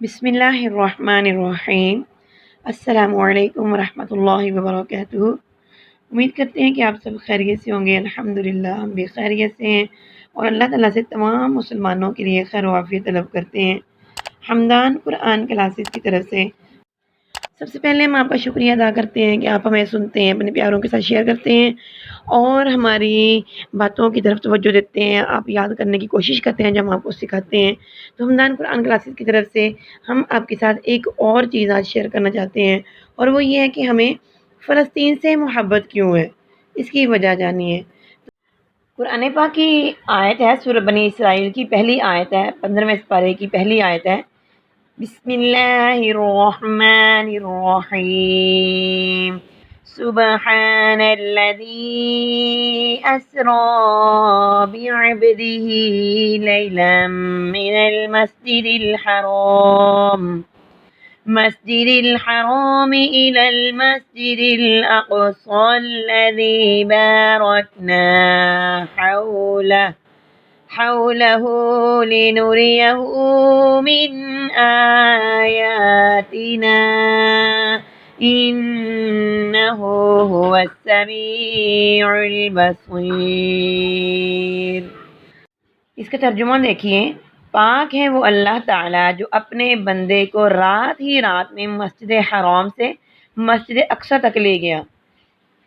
بسم اللہ الرحمن الرحیم۔ السلام علیکم ورحمۃ اللہ وبرکاتہ۔ امید کرتے ہیں کہ آپ سب خیریت سے ہوں گے۔ الحمدللہ ہم بھی خیریت سے ہیں اور اللہ تعالیٰ سے تمام مسلمانوں کے لیے خیر و عافیت طلب کرتے ہیں۔ حمدان قرآن کلاسز کی طرف سے سب سے پہلے ہم آپ کا شکریہ ادا کرتے ہیں کہ آپ ہمیں سنتے ہیں، اپنے پیاروں کے ساتھ شیئر کرتے ہیں اور ہماری باتوں کی طرف توجہ دیتے ہیں، آپ یاد کرنے کی کوشش کرتے ہیں جو ہم آپ کو سکھاتے ہیں۔ تو حمدان قرآن کلاسز کی طرف سے ہم آپ کے ساتھ ایک اور چیز آج شیئر کرنا چاہتے ہیں، اور وہ یہ ہے کہ ہمیں فلسطین سے محبت کیوں ہے، اس کی وجہ جانیے۔ قرآن پاک کی آیت ہے، سورہ بنی اسرائیل کی پہلی آیت ہے، 15ویں سپارے کی پہلی آیت ہے۔ بسم اللہ الرحمن الرحیم۔ سبحان الذی اسری بعبده لیلا من مسجد الحرام إلى المسجد الأقصى الذي باركنا حوله لنريه من آياتنا إنه هو السميع البصير۔ اس کا ترجمہ دیکھیے۔ پاک ہے وہ اللہ تعالیٰ جو اپنے بندے کو رات ہی رات میں مسجد حرام سے مسجد اقصی تک لے گیا،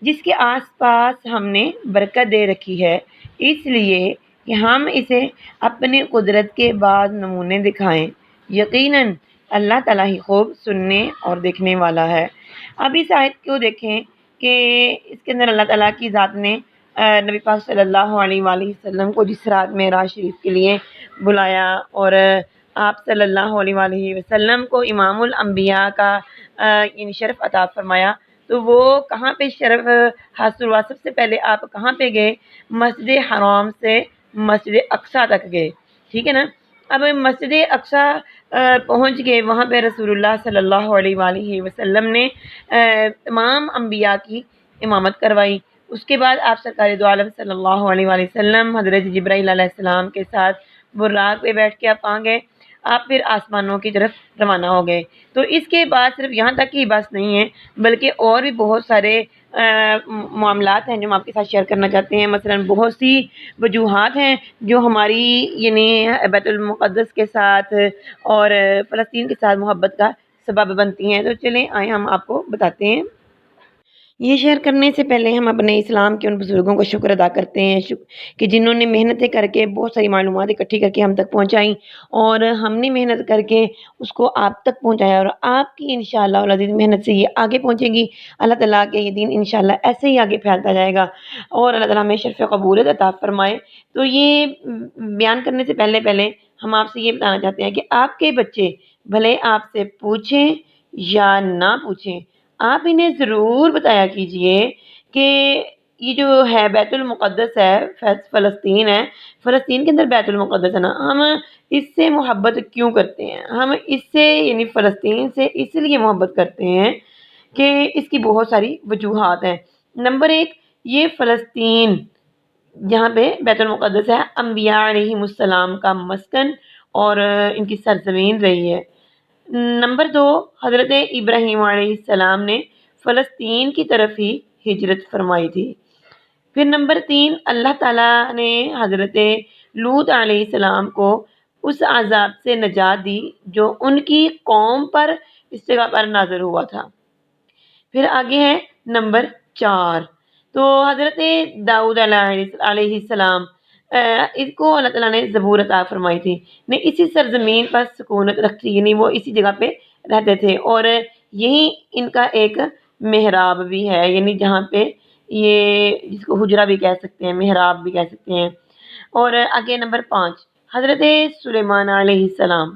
جس کے آس پاس ہم نے برکت دے رکھی ہے، اس لیے کہ ہم اسے اپنی قدرت کے بعض نمونے دکھائیں۔ یقیناً اللہ تعالیٰ ہی خوب سننے اور دیکھنے والا ہے۔ اب اس آیت کو دیکھیں کہ اس کے اندر اللہ تعالیٰ کی ذات نے نبی پاک صلی اللہ علیہ وآلہ وسلم کو جس رات معراج شریف کے لیے بلایا اور آپ صلی اللہ علیہ وآلہ وسلم کو امام الانبیاء کا شرف عطا فرمایا، تو وہ کہاں پہ شرف حاصل ہوا؟ سب سے پہلے آپ کہاں پہ گئے؟ مسجد حرام سے مسجد اقصی تک گئے، ٹھیک ہے نا۔ اب مسجد اقصی پہنچ گئے، وہاں پہ رسول اللہ صلی اللہ علیہ وآلہ وسلم نے تمام انبیاء کی امامت کروائی۔ اس کے بعد آپ سرکار دو عالم صلی اللہ علیہ وآلہ وسلم حضرت جبرائیل علیہ السلام کے ساتھ براق پہ بیٹھ کے آپ کہاں گئے؟ آپ پھر آسمانوں کی طرف روانہ ہو گئے۔ تو اس کے بعد صرف یہاں تک کی بات نہیں ہے، بلکہ اور بھی بہت سارے معاملات ہیں جو ہم آپ کے ساتھ شیئر کرنا چاہتے ہیں۔ مثلا بہت سی وجوہات ہیں جو ہماری یعنی بیت المقدس کے ساتھ اور فلسطین کے ساتھ محبت کا سبب بنتی ہیں۔ تو چلیں آئیں ہم آپ کو بتاتے ہیں۔ یہ شیئر کرنے سے پہلے ہم اپنے اسلام کے ان بزرگوں کا شکر ادا کرتے ہیں کہ جنہوں نے محنتیں کر کے بہت ساری معلومات اکٹھی کر کے ہم تک پہنچائیں، اور ہم نے محنت کر کے اس کو آپ تک پہنچایا، اور آپ کی انشاءاللہ العزیز محنت سے یہ آگے پہنچے گی۔ اللہ تعالیٰ کے یہ دین انشاءاللہ ایسے ہی آگے پھیلتا جائے گا اور اللہ تعالیٰ ہمیں شرف قبولیت عطا فرمائے۔ تو یہ بیان کرنے سے پہلے ہم آپ سے یہ بتانا چاہتے ہیں کہ آپ کے بچے بھلے آپ سے پوچھیں یا نہ پوچھیں، آپ انہیں ضرور بتایا کیجئے کہ یہ جو ہے بیت المقدس ہے، فلسطین ہے، فلسطین کے اندر بیت المقدس ہے نا، ہم اس سے محبت کیوں کرتے ہیں؟ ہم اس سے یعنی فلسطین سے اس لیے محبت کرتے ہیں کہ اس کی بہت ساری وجوہات ہیں۔ نمبر 1، یہ فلسطین جہاں پہ بیت المقدس ہے، انبیاء علیہ السلام کا مسکن اور ان کی سرزمین رہی ہے۔ نمبر 2، حضرت ابراہیم علیہ السلام نے فلسطین کی طرف ہی ہجرت فرمائی تھی۔ پھر نمبر 3، اللہ تعالیٰ نے حضرت لوط علیہ السلام کو اس عذاب سے نجات دی جو ان کی قوم پر اس جگہ پر نازل ہوا تھا۔ پھر آگے ہے نمبر 4، تو حضرت داؤد علیہ السلام اس کو اللہ تعالیٰ نے زبور عطا فرمائی تھی، نے اسی سرزمین پر سکونت رکھی، یعنی وہ اسی جگہ پہ رہتے تھے، اور یہی ان کا ایک محراب بھی ہے، یعنی جہاں پہ یہ جس کو حجرہ بھی کہہ سکتے ہیں، محراب بھی کہہ سکتے ہیں۔ اور آگے نمبر 5، حضرت سلیمان علیہ السلام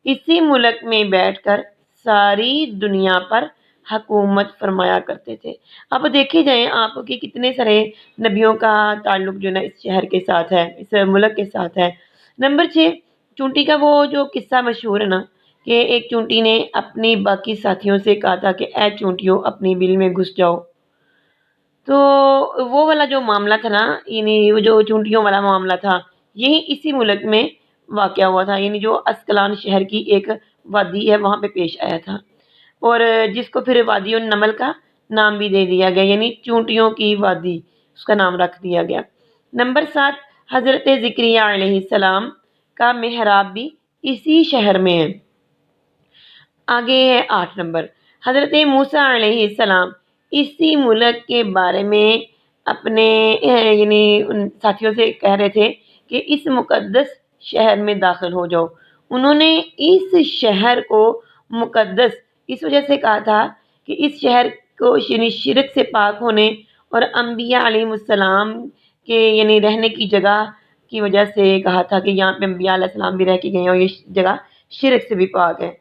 اسی ملک میں بیٹھ کر ساری دنیا پر حکومت فرمایا کرتے تھے۔ اب دیکھے جائیں آپ کہ کتنے سارے نبیوں کا تعلق جو نا اس شہر کے ساتھ ہے، اس ملک کے ساتھ ہے۔ نمبر 6، چونٹی کا وہ جو قصہ مشہور ہے نا کہ ایک چونٹی نے اپنی باقی ساتھیوں سے کہا تھا کہ اے چونٹیوں اپنی بل میں گھس جاؤ، تو وہ والا جو معاملہ تھا نا، یعنی وہ جو چونٹیوں والا معاملہ تھا، یہی اسی ملک میں واقع ہوا تھا، یعنی جو اسکلان شہر کی ایک وادی ہے وہاں پہ پیش آیا تھا، اور جس کو پھر وادی النمل کا نام بھی دے دیا گیا، یعنی چونٹیوں کی وادی اس کا نام رکھ دیا گیا۔ نمبر 7، حضرت زکریا علیہ السلام کا محراب بھی اسی شہر میں ہے۔ آگے ہے 8 نمبر، حضرت موسیٰ علیہ السلام اسی ملک کے بارے میں اپنے یعنی ان ساتھیوں سے کہہ رہے تھے کہ اس مقدس شہر میں داخل ہو جاؤ۔ انہوں نے اس شہر کو مقدس اس وجہ سے کہا تھا کہ اس شہر کو یعنی شرک سے پاک ہونے اور انبیاء علیہ السلام کے یعنی رہنے کی جگہ کی وجہ سے کہا تھا کہ یہاں پہ انبیاء علیہ السلام بھی رہ کے گئے ہیں اور یہ جگہ شرک سے بھی پاک ہے۔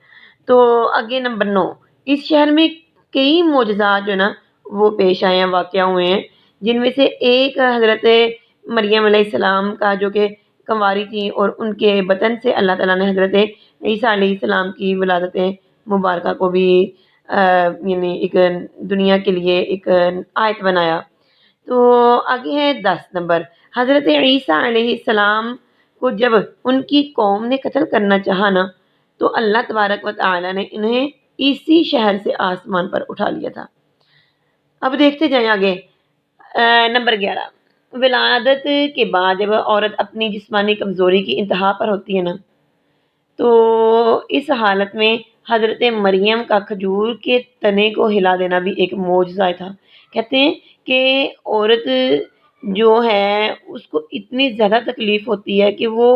تو آگے نمبر 9، اس شہر میں کئی معجزات جو ہے نا وہ پیش آئے ہیں، واقع ہوئے ہیں، جن میں سے ایک حضرت مریم علیہ السلام کا جو کہ کنواری تھی اور ان کے بطن سے اللہ تعالیٰ نے حضرت عیسیٰ علیہ السلام کی ولادت مبارکہ کو بھی یعنی ایک دنیا کے لیے ایک آیت بنایا۔ تو آگے ہے 10 نمبر، حضرت عیسیٰ علیہ السلام کو جب ان کی قوم نے قتل کرنا چاہا نا تو اللہ تبارک و تعالیٰ نے انہیں اسی شہر سے آسمان پر اٹھا لیا تھا۔ اب دیکھتے جائیں آگے۔ نمبر 11، ولادت کے بعد جب عورت اپنی جسمانی کمزوری کی انتہا پر ہوتی ہے نا تو اس حالت میں حضرت مریم کا کھجور کے تنے کو ہلا دینا بھی ایک معجزہ تھا۔ کہتے ہیں کہ عورت جو ہے اس کو اتنی زیادہ تکلیف ہوتی ہے کہ وہ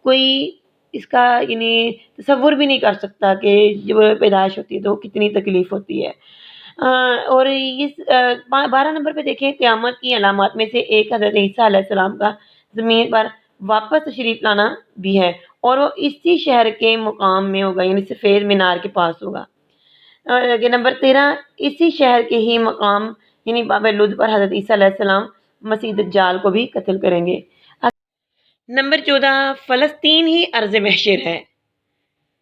کوئی اس کا یعنی تصور بھی نہیں کر سکتا کہ جب پیدائش ہوتی ہے تو کتنی تکلیف ہوتی ہے۔ اور اس 12 نمبر پہ دیکھیں، قیامت کی علامات میں سے ایک حضرت عیسیٰ علیہ السلام کا زمین پر واپس تشریف لانا بھی ہے، اور وہ اسی شہر کے مقام میں ہوگا، یعنی سفید مینار کے پاس ہوگا۔ اور آگے نمبر 13، اسی شہر کے ہی مقام یعنی باب لد پر حضرت عیسیٰ علیہ السلام مسیح دجال کو بھی قتل کریں گے۔ نمبر 14، فلسطین ہی ارض محشر ہے،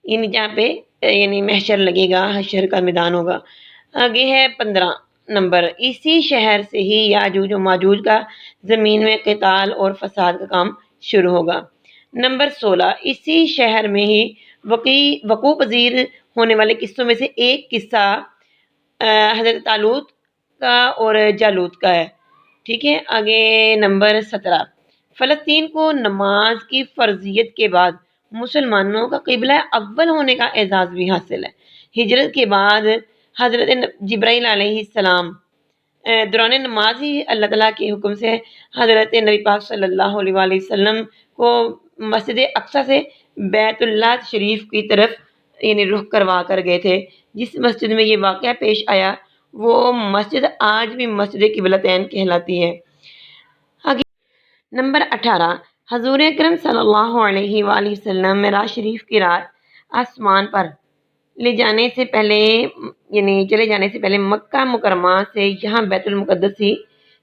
یعنی جہاں پہ یعنی محشر لگے گا، حشر کا میدان ہوگا۔ آگے ہے 15 نمبر، اسی شہر سے ہی یاجوج و ماجوج کا زمین میں قتال اور فساد کا کام شروع ہوگا۔ نمبر 16، اسی شہر میں ہی وقوع پذیر ہونے والے قصوں میں سے ایک قصہ حضرت طالوت کا اور جالوت کا ہے۔ ٹھیک ہے، آگے نمبر 17، فلسطین کو نماز کی فرضیت کے بعد مسلمانوں کا قبلہ اول ہونے کا اعزاز بھی حاصل ہے۔ ہجرت کے بعد حضرت جبرائیل علیہ السلام دوران نماز ہی اللہ تعالیٰ کے حکم سے حضرت نبی پاک صلی اللہ علیہ وآلہ وسلم کو مسجد اقصی سے بیت اللہ شریف کی طرف یعنی رخ کروا کر گئے تھے۔ جس مسجد میں یہ واقعہ پیش آیا وہ مسجد آج بھی مسجد قبلتین کہلاتی ہے۔ آگے نمبر 18، حضور اکرم صلی اللہ علیہ وآلہ وسلم معراج شریف کی رات آسمان پر چلے جانے سے پہلے مکہ مکرمہ سے یہاں بیت المقدس ہی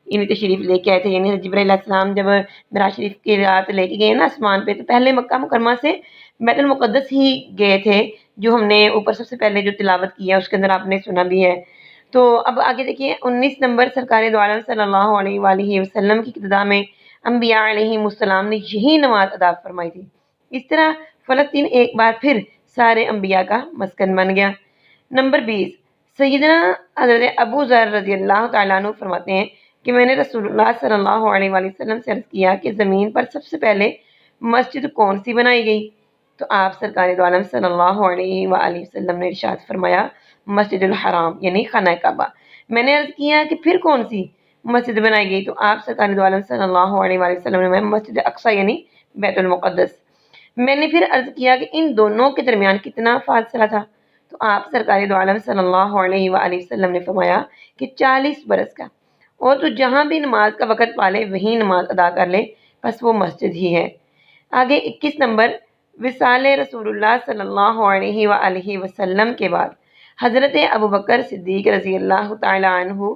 یعنی تشریف لے کے آئے تھے۔ یعنی جبرائیل علیہ السلام جب معراج شریف کی رات لے کے گئے نا آسمان پہ تو پہلے مکہ مکرمہ سے بیت المقدس ہی گئے تھے، جو ہم نے اوپر سب سے پہلے جو تلاوت کیا اس کے اندر آپ نے سنا بھی ہے۔ تو اب آگے دیکھیے 19 نمبر، سرکار دو عالم صلی اللہ علیہ وآلہ وسلم کی ابتدا میں انبیاء علیہ السلام نے یہی نماز ادا فرمائی تھی۔ اس طرح فلسطین ایک بار پھر سارے انبیاء کا مسکن بن گیا۔ نمبر 20، سیدنا حضرت ابو ذر رضی اللہ تعالیٰ عنہ فرماتے ہیں کہ میں نے رسول اللہ صلی اللہ علیہ وآلہ وسلم سے عرض کیا کہ زمین پر سب سے پہلے مسجد کون سی بنائی گئی؟ تو آپ سرکار دو عالم صلی اللہ علیہ وآلہ وسلم نے ارشاد فرمایا مسجد الحرام یعنی خانہ کعبہ۔ میں نے عرض کیا کہ پھر کون سی مسجد بنائی گئی؟ تو آپ سرکار دو عالم صلی اللہ علیہ وآلہ وسلم نے مسجد اقصی یعنی بیت المقدس۔ میں نے پھر عرض کیا کہ ان دونوں کے درمیان کتنا فاصلہ تھا؟ تو آپ سرکار دو عالم صلی اللہ علیہ وآلہ وسلم نے فرمایا کہ 40 برس کا، اور تو جہاں بھی نماز کا وقت پالے وہیں نماز ادا کر لے، بس وہ مسجد ہی ہے۔ آگے 21 نمبر، وصال رسول اللہ صلی اللہ علیہ وآلہ وسلم کے بعد حضرت ابوبکر صدیق رضی اللہ تعالی عنہ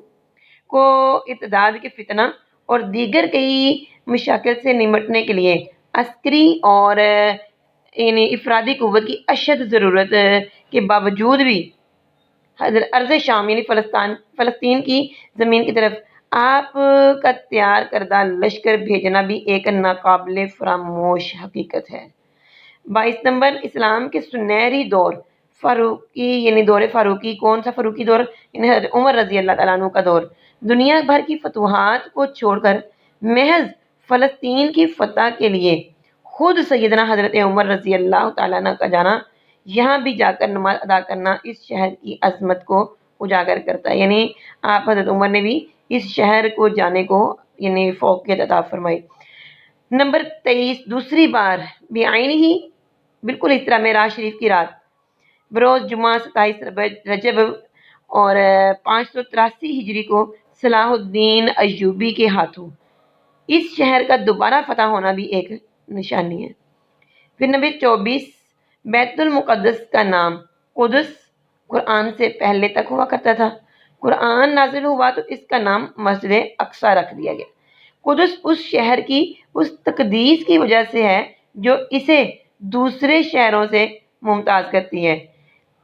کو ارتداد کے فتنہ اور دیگر کئی مشاکل سے نمٹنے کے لیے عسکری اور یعنی افرادی قوت کی اشد ضرورت کے باوجود بھی ارض شام یعنی فلسطین کی زمین کی طرف آپ کا تیار کردہ لشکر بھیجنا بھی ایک ناقابل فراموش حقیقت ہے۔ 22 نمبر اسلام کے سنہری دور فاروقی یعنی دور فاروقی. کون سا فاروقی دور؟ یعنی حضرت عمر رضی اللہ تعالیٰ عنہ کا دور. دنیا بھر کی فتوحات کو چھوڑ کر محض فلسطین کی فتح کے لیے خود سیدنا حضرت عمر رضی اللہ تعالیٰ عنہ کا جانا، یہاں بھی جا کر نماز ادا کرنا اس شہر کی عظمت کو اجاگر کرتا ہے. یعنی آپ حضرت عمر نے بھی اس شہر کو جانے کو یعنی فوقیت عطا فرمائی. نمبر 23 دوسری بار بعین ہی بالکل اس طرح معراج شریف کی رات بروز جمعہ 27 رجب اور 583 ہجری کو صلاح الدین ایوبی کے ہاتھوں اس شہر کا دوبارہ فتح ہونا بھی ایک نشانی ہے. پھر نمبر 24 بیت المقدس کا نام قدس قرآن سے پہلے تک ہوا کرتا تھا. قرآن نازل ہوا تو اس کا نام مسجد اقصی رکھ دیا گیا. قدس اس شہر کی اس تقدیس کی وجہ سے ہے جو اسے دوسرے شہروں سے ممتاز کرتی ہے.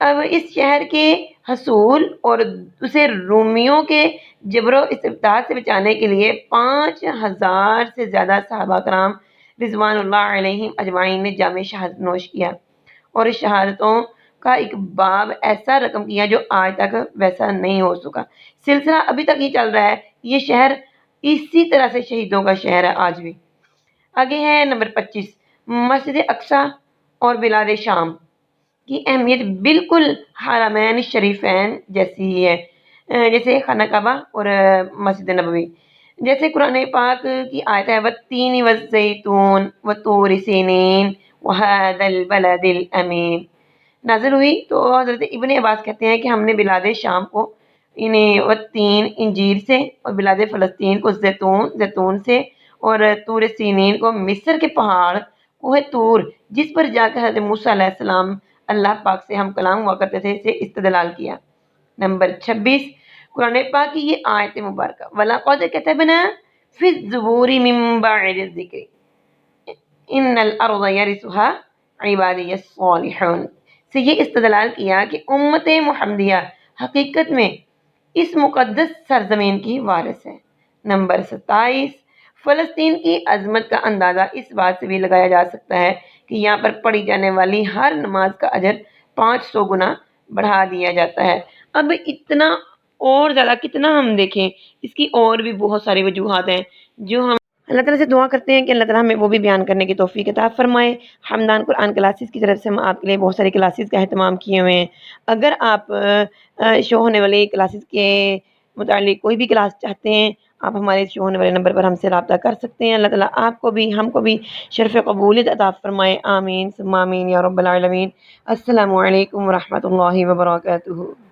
اب اس شہر کے حصول اور اسے رومیوں کے جبر و استبداد سے بچانے کے لیے 5000 سے زیادہ صحابہ کرام رضوان اللہ علیہم اجمعین نے جام شہادت نوش کیا اور اس شہادتوں کا ایک باب ایسا رقم کیا جو آج تک ویسا نہیں ہو سکا. سلسلہ ابھی تک ہی چل رہا ہے. یہ شہر اسی طرح سے شہیدوں کا شہر ہے آج بھی. آگے ہے نمبر 25 مسجد اقصی اور بلاد شام کی اہمیت بالکل حرمین شریفین جیسی ہی ہے، جیسے خانہ کعبہ اور مسجد نبوی. جیسے قرآن پاک کی آیت ہے والتین والزیتون وطور سینین وہذا البلد الامین نازل ہوئی تو حضرت ابن عباس کہتے ہیں کہ ہم نے بلاد شام کو انہیں والتین انجیر سے اور بلاد فلسطین کو زیتون سے اور طور سینین کو مصر کے پہاڑ کوہ طور جس پر جا کر حضرت موسیٰ علیہ السلام اللہ پاک سے ہم کلام ہوا کرتے تھے سے استدلال کیا. نمبر 26 قرآن پاک کی یہ آیت مبارکہ وَلَقَدْ كَتَبْنَا فِي الزُّبُورِ مِن بَعْدِ الذِّكْرِ إِنَّ الْأَرْضَ يَرِثُهَا عِبَادِيَ الصَّالِحُونَ سے یہ استدلال کیا کہ امت محمدیہ حقیقت میں اس مقدس سرزمین کی وارث ہے. نمبر 27 فلسطین کی عظمت کا اندازہ اس بات سے بھی لگایا جا سکتا ہے کہ یہاں پر پڑھی جانے والی ہر نماز کا اجر 500 گنا بڑھا دیا جاتا ہے. اب اتنا اور زیادہ کتنا ہم دیکھیں، اس کی اور بھی بہت ساری وجوہات ہیں جو ہم اللہ تعالیٰ سے دعا کرتے ہیں کہ اللہ تعالیٰ ہمیں وہ بھی بیان کرنے کی توفیق عطا فرمائے. حمدان قرآن کلاسز کی طرف سے ہم آپ کے لیے بہت ساری کلاسز کا اہتمام کیے ہوئے ہیں. اگر آپ شو ہونے والی کلاسز کے متعلق کوئی بھی کلاس چاہتے ہیں آپ ہمارے شو ہونے والے نمبر پر ہم سے رابطہ کر سکتے ہیں. اللہ تعالیٰ آپ کو بھی ہم کو بھی شرف قبولیت عطا فرمائے. آمین ثم آمین یا رب العالمین. السلام علیکم ورحمۃ اللہ وبرکاتہ.